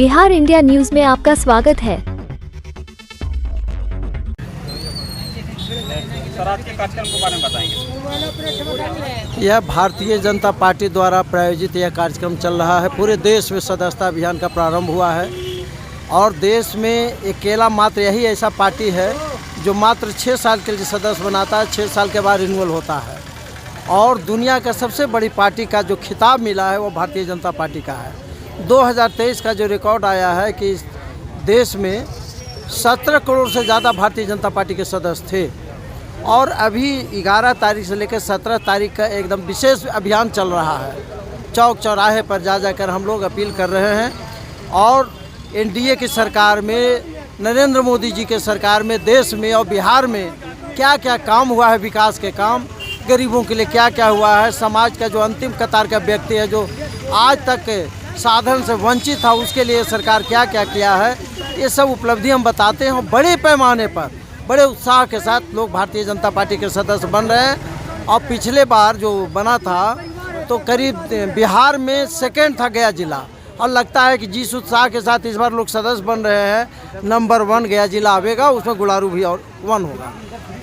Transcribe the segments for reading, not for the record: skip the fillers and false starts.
Bihar India news में आपका स्वागत है। सर, आज के कार्यक्रम के बारे में बताएंगे। यह भारतीय जनता पार्टी द्वारा प्रायोजित यह कार्यक्रम चल रहा है। पूरे देश में सदस्यता अभियान का प्रारंभ हुआ है और देश में अकेला मात्र यही ऐसा पार्टी है जो मात्र 6 साल के लिए सदस्य बनाता है, 6 साल के बाद रिन्यूअल होता है। और दुनिया का सबसे बड़ी पार्टी का जो खिताब मिला है वो भारतीय जनता पार्टी का है। 2023 का जो रिकॉर्ड आया है कि इस देश में 17 करोड़ से ज़्यादा भारतीय जनता पार्टी के सदस्य थे और अभी 11 तारीख से लेकर 17 तारीख का एकदम विशेष अभियान चल रहा है। चौक चौराहे पर जाकर हम लोग अपील कर रहे हैं और एनडीए की सरकार में, नरेंद्र मोदी जी के सरकार में, देश में और बिहार में क्या क्या काम हुआ है, विकास के काम, गरीबों के लिए क्या क्या हुआ है, समाज का जो अंतिम कतार का व्यक्ति है जो आज तक साधन से वंचित था, उसके लिए सरकार क्या क्या किया है, ये सब उपलब्धि हम बताते हैं। और बड़े पैमाने पर बड़े उत्साह के साथ लोग भारतीय जनता पार्टी के सदस्य बन रहे हैं। और पिछले बार जो बना था तो करीब बिहार में सेकंड था गया जिला, और लगता है कि जिस उत्साह के साथ इस बार लोग सदस्य बन रहे हैं, नंबर 1 गया जिला आवेगा, उसमें गुलारू भी और 1 होगा।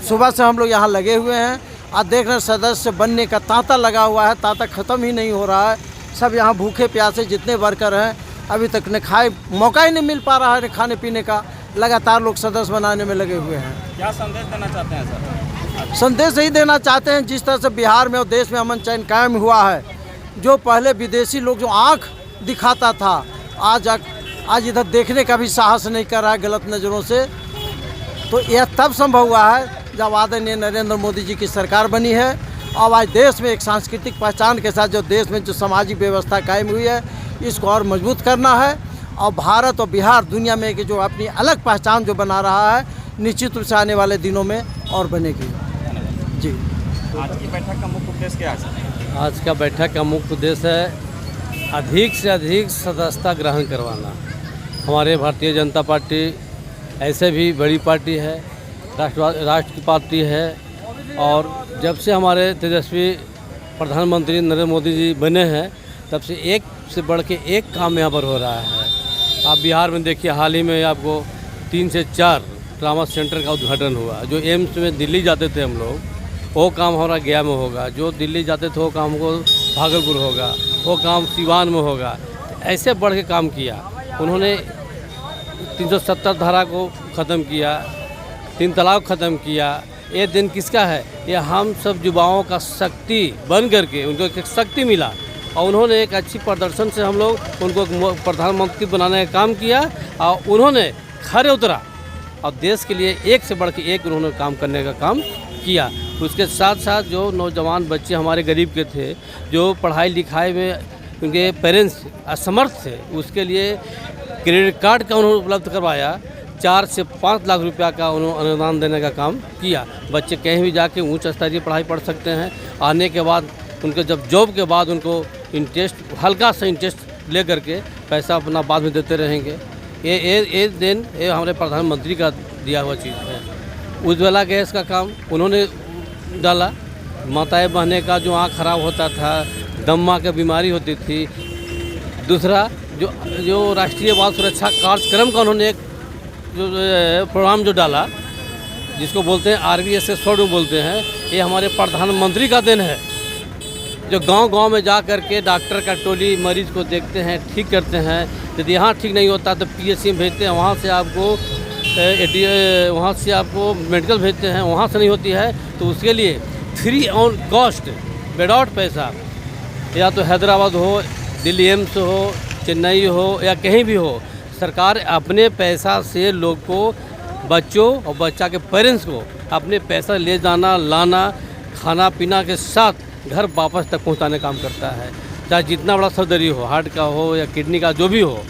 सुबह से हम लोग यहाँ लगे हुए हैं और देख रहे हैं सदस्य बनने का तांता लगा हुआ है, तांता ख़त्म ही नहीं हो रहा है। सब यहाँ भूखे प्यासे जितने वर्कर हैं अभी तक ने खाए मौका ही नहीं मिल पा रहा है खाने पीने का। लगातार लोग सदस्य बनाने में लगे हुए हैं। क्या संदेश देना चाहते हैं सर? संदेश यही देना चाहते हैं, जिस तरह से बिहार में और देश में अमन चैन कायम हुआ है, जो पहले विदेशी लोग जो आँख दिखाता था आज इधर देखने का भी साहस नहीं कर रहा है गलत नज़रों से। तो यह तब संभव हुआ है जब आदरणीय नरेंद्र मोदी जी की सरकार बनी है। और आज देश में एक सांस्कृतिक पहचान के साथ जो देश में जो सामाजिक व्यवस्था कायम हुई है, इसको और मजबूत करना है। और भारत और बिहार दुनिया में कि जो अपनी अलग पहचान जो बना रहा है, निश्चित रूप से आने वाले दिनों में और बनेगी। जी, आज की बैठक का मुख्य उद्देश्य क्या है? आज का बैठक का मुख्य उद्देश्य है अधिक से अधिक सदस्यता ग्रहण करवाना। हमारे भारतीय जनता पार्टी ऐसे भी बड़ी पार्टी है, राष्ट्र की पार्टी है, और जब से हमारे तेजस्वी प्रधानमंत्री नरेंद्र मोदी जी बने हैं तब से एक से बढ़ के एक काम यहाँ पर हो रहा है। आप बिहार में देखिए, हाल ही में आपको 3 से 4 ट्रामा सेंटर का उद्घाटन हुआ। जो एम्स में दिल्ली जाते थे हम लोग, वो काम हमारा गया में होगा। जो दिल्ली जाते थे वो काम हमको भागलपुर होगा, वो काम सिवान में होगा। ऐसे बढ़ के काम किया उन्होंने। 370 धारा को ख़त्म किया, 3 तलाक ख़त्म किया। ये दिन किसका है? ये हम सब युवाओं का शक्ति बन करके उनको एक शक्ति मिला और उन्होंने एक अच्छी प्रदर्शन से हम लोग उनको प्रधानमंत्री बनाने का काम किया और उन्होंने खरे उतरा और देश के लिए एक से बढ़ के एक उन्होंने काम करने का काम किया। उसके साथ साथ जो नौजवान बच्चे हमारे गरीब के थे, जो पढ़ाई लिखाई में उनके पेरेंट्स असमर्थ थे, उसके लिए क्रेडिट कार्ड का उन्होंने उपलब्ध करवाया। 4 से 5 लाख रुपया का उन्होंने अनुदान देने का काम किया। बच्चे कहीं भी जाके उच्च स्तरीय पढ़ाई पढ़ सकते हैं। आने के बाद उनको जब जॉब के बाद उनको इंटरेस्ट, हल्का सा इंटरेस्ट ले करके पैसा अपना बाद में देते रहेंगे। ये दिन ये हमारे प्रधानमंत्री का दिया हुआ चीज़ है। उज्ज्वला गैस का काम उन्होंने डाला। माताएं बहने का जो आँख खराब होता था, दम्मा की बीमारी होती थी। दूसरा जो राष्ट्रीय बाल सुरक्षा कार्यक्रम का उन्होंने एक जो प्रोग्राम जो डाला, जिसको बोलते हैं RBSS शॉर्ट में बोलते हैं, ये हमारे प्रधानमंत्री का दिन है। जो गांव-गांव में जा कर के डॉक्टर का टोली मरीज को देखते हैं, ठीक करते हैं। यदि यहाँ ठीक नहीं होता तो PHC में भेजते हैं, वहाँ से आपको मेडिकल भेजते हैं, वहाँ से नहीं होती है तो उसके लिए फ्री ऑन कॉस्ट, विदाउट पैसा, या तो हैदराबाद हो, दिल्ली एम्स हो, चेन्नई हो या कहीं भी हो, सरकार अपने पैसा से लोग को, बच्चों और बच्चा के पेरेंट्स को अपने पैसा ले जाना, लाना, खाना पीना के साथ घर वापस तक पहुंचाने का काम करता है। चाहे जितना बड़ा सर्जरी हो, हार्ट का हो या किडनी का, जो भी हो,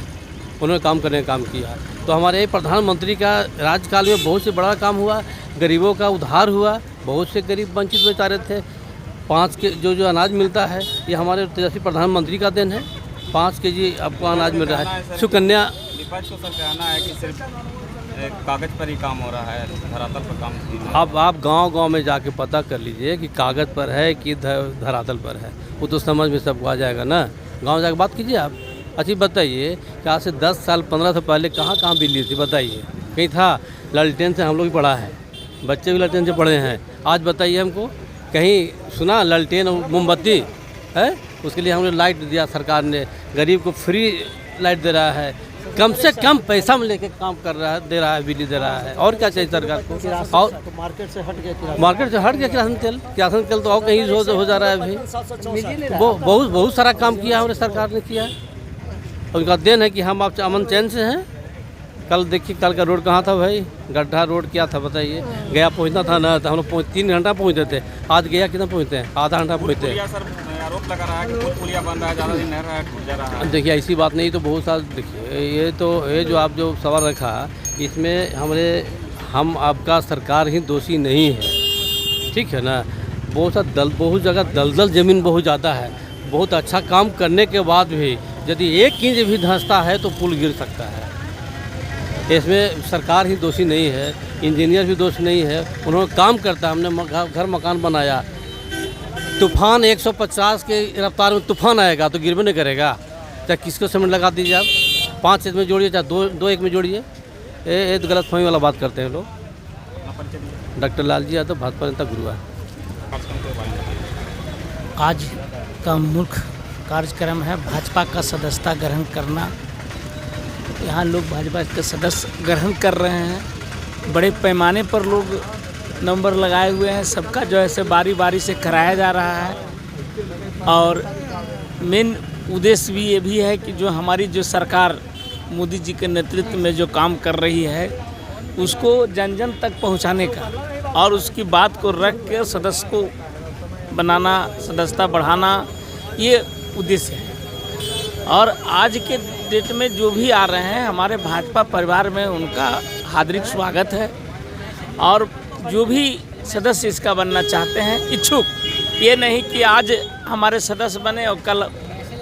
उन्होंने काम करने का काम किया। तो हमारे प्रधानमंत्री का राज्यकाल में बहुत से बड़ा काम हुआ। गरीबों का उद्धार हुआ। बहुत से गरीब वंचित बेचारे थे। 5 के जो अनाज मिलता है, ये हमारे तेजस्वी प्रधानमंत्री का दिन है। 5 केजी आपको अनाज मिल रहा है। सुकन्या विपक्ष को सर कहना है कि सिर्फ कागज़ पर ही काम हो रहा है, धरातल पर काम नहीं। अब आप गांव-गांव में जाके पता कर लीजिए कि कागज़ पर है कि धरातल पर है। वो तो समझ में सबको आ जाएगा ना। गांव जाके बात कीजिए आप। अच्छा बताइए कि आज से 10 साल 15 साल पहले कहाँ कहाँ बिजली थी बताइए, कहीं था? लालटेन से हम लोग भी पढ़ा है, बच्चे भी लालटेन से पढ़े हैं। आज बताइए हमको कहीं सुना लालटेन और मोमबत्ती है? उसके लिए हमने लाइट दिया सरकार ने, गरीब को फ्री लाइट दे रहा है, कम से कम पैसा में लेके काम कर रहा है, दे रहा है, बिजली दे रहा है। और क्या चाहिए सरकार को? और मार्केट से हट गया, किरासन तेल तो और कहीं हो जा रहा है अभी। बहुत सारा काम किया हमारे सरकार ने किया है। उनका देन है कि हम आप अमन चैन से हैं। कल देखिए कल का रोड कहाँ था भाई, गड्ढा रोड क्या था बताइए। गया पहुँचना था ना, तो हम लोग 3 घंटा पहुँचते थे, आज गया कितना पहुँचते हैं? आधा घंटा पहुँचते हैं। सर आरोप लगा रहा है कि पुल पुलिया बन रहा है, ज़्यादा दिन नहीं रहा है, टूट जा रहा है। देखिए ऐसी बात नहीं, तो बहुत साल देखिए ये जो आप जो सवाल रखा, इसमें हम आपका सरकार ही दोषी नहीं है, ठीक है ना। बहुत जगह दलदल ज़मीन बहुत ज़्यादा है। बहुत अच्छा काम करने के बाद भी यदि 1 इंच भी धंसता है तो पुल गिर सकता है। इसमें सरकार ही दोषी नहीं है, इंजीनियर भी दोषी नहीं है। उन्होंने काम करता है, हमने घर मकान बनाया। तूफान 150 के रफ्तार में तूफान आएगा तो गिरबे नहीं करेगा। चाहे किसको सीमेंट लगा दीजिए आप, 5 में जोड़िए, चाहे 2-1 में जोड़िए। ये तो गलत फहमी वाला बात करते हैं लोग। डॉक्टर लालजी यादव, भाजपा नेता, गुरुआ। आज का मुख्य कार्यक्रम है भाजपा का सदस्यता ग्रहण करना। यहाँ लोग भाजपा का सदस्य ग्रहण कर रहे हैं। बड़े पैमाने पर लोग नंबर लगाए हुए हैं। सबका जो है से बारी बारी से कराया जा रहा है। और मेन उद्देश्य भी ये भी है कि जो हमारी जो सरकार मोदी जी के नेतृत्व में जो काम कर रही है उसको जन जन तक पहुंचाने का, और उसकी बात को रख के सदस्य को बनाना, सदस्यता बढ़ाना, ये उद्देश्य है। और आज के डेट में जो भी आ रहे हैं हमारे भाजपा परिवार में, उनका हार्दिक स्वागत है। और जो भी सदस्य इसका बनना चाहते हैं, इच्छुक, ये नहीं कि आज हमारे सदस्य बने और कल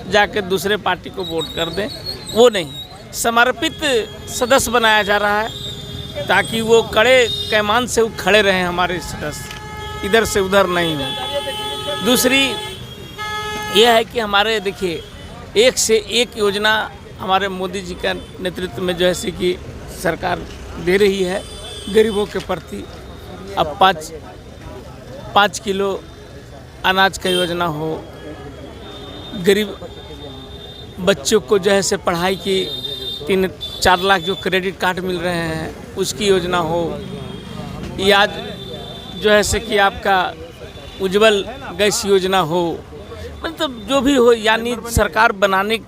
जाकर दूसरे पार्टी को वोट कर दें, वो नहीं। समर्पित सदस्य बनाया जा रहा है ताकि वो कड़े पैमान से वो खड़े रहें हमारे सदस्य, इधर से उधर नहीं हो। दूसरी ये है कि हमारे देखिए 1 से 1 योजना हमारे मोदी जी का नेतृत्व में जो है कि सरकार दे रही है गरीबों के प्रति। अब 5 किलो अनाज का योजना हो, गरीब बच्चों को जो है से पढ़ाई की 3-4 लाख जो क्रेडिट कार्ड मिल रहे हैं उसकी योजना हो, या जो है से कि आपका उज्जवल गैस योजना हो, मतलब जो भी हो, यानी सरकार बनाने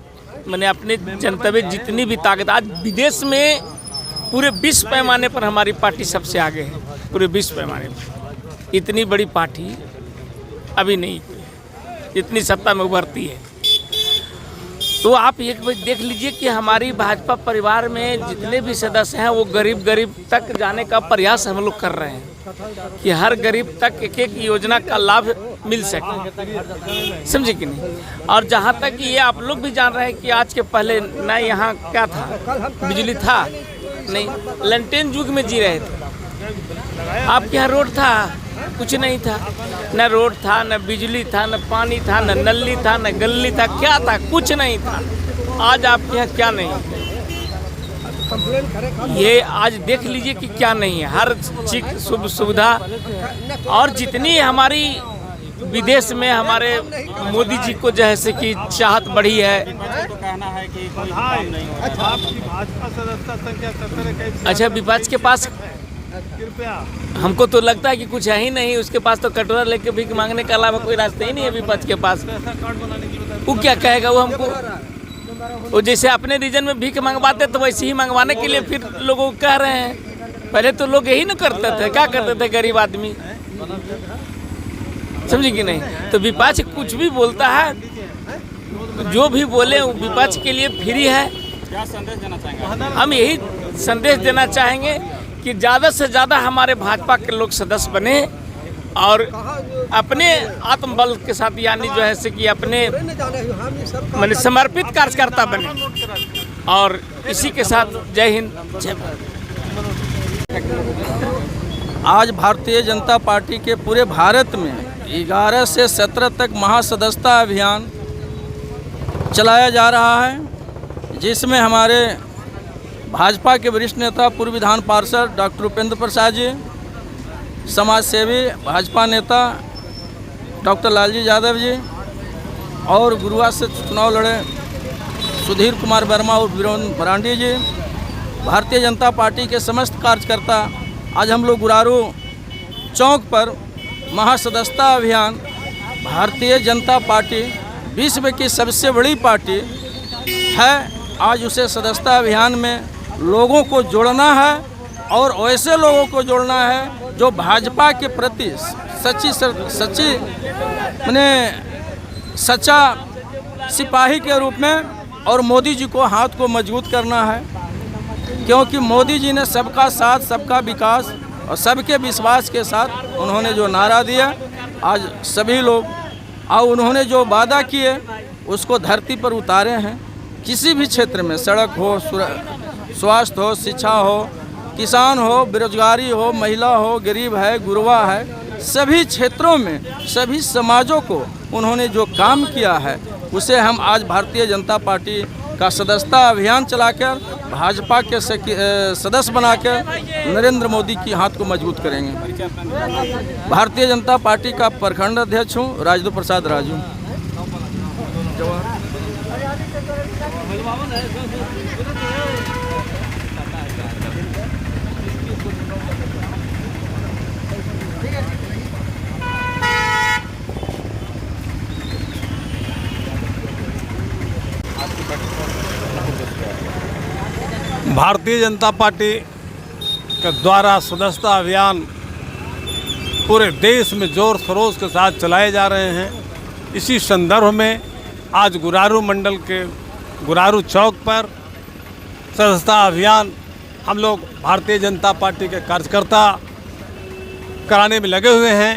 मैंने अपने जनता में जितनी भी ताकत, आज विदेश में पूरे विश्व पैमाने पर हमारी पार्टी सबसे आगे है, पूरे विश्व पैमाने पर। इतनी बड़ी पार्टी अभी नहीं इतनी सत्ता में उभरती है। तो आप एक बार देख लीजिए कि हमारी भाजपा परिवार में जितने भी सदस्य हैं वो गरीब तक जाने का प्रयास हम लोग कर रहे हैं कि हर गरीब तक एक योजना का लाभ मिल सके, समझे कि नहीं। और जहाँ तक ये आप लोग भी जान रहे हैं कि आज के पहले न यहाँ क्या था, बिजली था नहीं, लैंटेन युग में जी रहे थे। आपके यहाँ रोड था, कुछ नहीं था, न रोड था, न बिजली था, न पानी था, न नली था, न गली था, क्या था? कुछ नहीं था। आज आपके यहाँ क्या नहीं, ये आज देख लीजिए कि क्या नहीं है। हर चीज सुख सुविधा, और जितनी हमारी विदेश में हमारे मोदी जी को जो है से कि चाहत बढ़ी है। तो कहना है कि कोई काम नहीं हो रहा है। भाजपा सदस्यता संख्या 70 है, कैसे? अच्छा, विपक्ष के पास कृपया, हमको तो लगता है कि कुछ है ही नहीं। उसके पास तो कटोरा लेके भीख मांगने के अलावा कोई रास्ता ही नहीं है विपक्ष के पास। वो क्या कहेगा वो हमको? वो जैसे अपने रीजन में भीख मंगवाते तो वैसे ही मंगवाने के लिए फिर लोगों को कह रहे हैं। पहले तो लोग यही ना करते थे, क्या करते थे गरीब आदमी, समझे कि नहीं। तो विपक्ष कुछ भी बोलता है, जो भी बोले विपक्ष के लिए फ्री है। क्या संदेश देना चाहेंगे? हम यही संदेश देना चाहेंगे कि ज़्यादा से ज़्यादा हमारे भाजपा के लोग सदस्य बने और अपने आत्मबल के साथ, यानी जो है से कि अपने मैंने समर्पित कार्यकर्ता बने। और इसी के साथ जय हिंद, जय भारत। आज भारतीय जनता पार्टी के पूरे भारत में 11 से 17 तक महासदस्यता अभियान चलाया जा रहा है। जिसमें हमारे भाजपा के वरिष्ठ नेता पूर्व विधान पार्षद डॉक्टर उपेंद्र प्रसाद जी, समाज सेवी भाजपा नेता डॉक्टर लालजी यादव जी और गुरुआ से चुनाव लड़े सुधीर कुमार वर्मा और वीरेंद्र मरांडी जी, भारतीय जनता पार्टी के समस्त कार्यकर्ता आज हम लोग गुरारू चौक पर महासदस्यता अभियान भारतीय जनता पार्टी विश्व की सबसे बड़ी पार्टी है, आज उसे सदस्यता अभियान में लोगों को जोड़ना है और वैसे लोगों को जोड़ना है जो भाजपा के प्रति सच्ची माने सच्चा सिपाही के रूप में और मोदी जी को हाथ को मजबूत करना है, क्योंकि मोदी जी ने सबका साथ सबका विकास और सबके विश्वास के साथ उन्होंने जो नारा दिया, आज सभी लोग और उन्होंने जो वादा किए उसको धरती पर उतारे हैं। किसी भी क्षेत्र में सड़क हो, स्वास्थ्य हो, शिक्षा हो, किसान हो, बेरोजगारी हो, महिला हो, गरीब है, गुरबा है, सभी क्षेत्रों में सभी समाजों को उन्होंने जो काम किया है उसे हम आज भारतीय जनता पार्टी का सदस्यता अभियान चलाकर भाजपा के सदस्य बनाकर नरेंद्र मोदी की हाथ को मजबूत करेंगे। भारतीय जनता पार्टी का प्रखंड अध्यक्ष हूँ, राजदू प्रसाद राजू। भारतीय जनता पार्टी के द्वारा सदस्यता अभियान पूरे देश में जोर खरोश के साथ चलाए जा रहे हैं। इसी संदर्भ में आज गुरारू मंडल के गुरारू चौक पर सदस्यता अभियान हम लोग भारतीय जनता पार्टी के कार्यकर्ता कराने में लगे हुए हैं।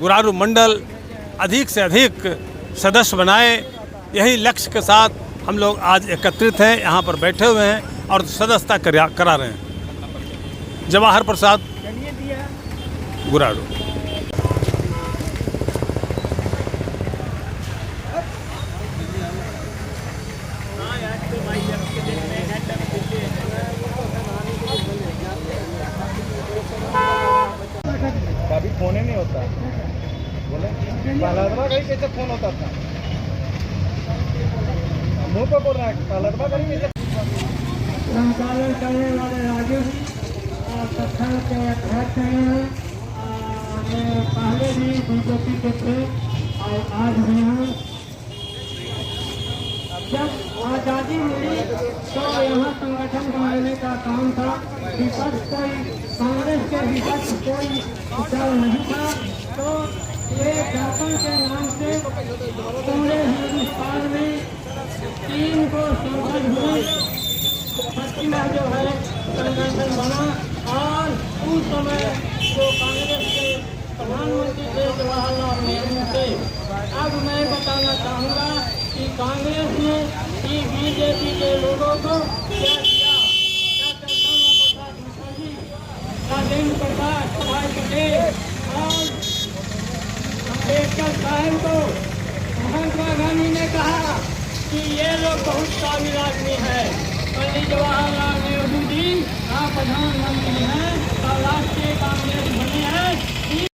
गुरारू मंडल अधिक से अधिक सदस्य बनाए, यही लक्ष्य के साथ हम लोग आज एकत्रित हैं, यहाँ पर बैठे हुए हैं और सदस्यता करा रहे हैं। जवाहर प्रसाद, गुरारू। कभी फोन ही नहीं होता, बोले पहला कैसे फोन होता था, मुंह पे बोल रहा है पहला कैसे संचालन करने वाले राजू और प्रखंड के अध्यक्ष हैं। पहले भी बीजेपी के थे और आज भी हैं। जब आज़ादी मिली तो यहाँ संगठन बनाने का काम था। विपक्ष कोई कांग्रेस के विपक्ष कोई दल नहीं था, तो ये दर्पण के नाम से पूरे हिंदुस्तान में 3 को संसद हुई, पश्चिमा जो है संगठन बना और उस समय जो कांग्रेस के प्रधानमंत्री थे जवाहरलाल नेहरू थे। अब मैं बताना चाहूँगा कि कांग्रेस ने कि बीजेपी के लोगों को क्या किया। राजेंद्र प्रसाद, भाई पटेल और अम्बेडकर साहब को महात्मा गांधी ने कहा कि ये लोग बहुत काबिल आदमी है। पंडित जवाहरलाल नेहरू जी आप प्रधानमंत्री हैं और राष्ट्रीय कांग्रेस बनी है,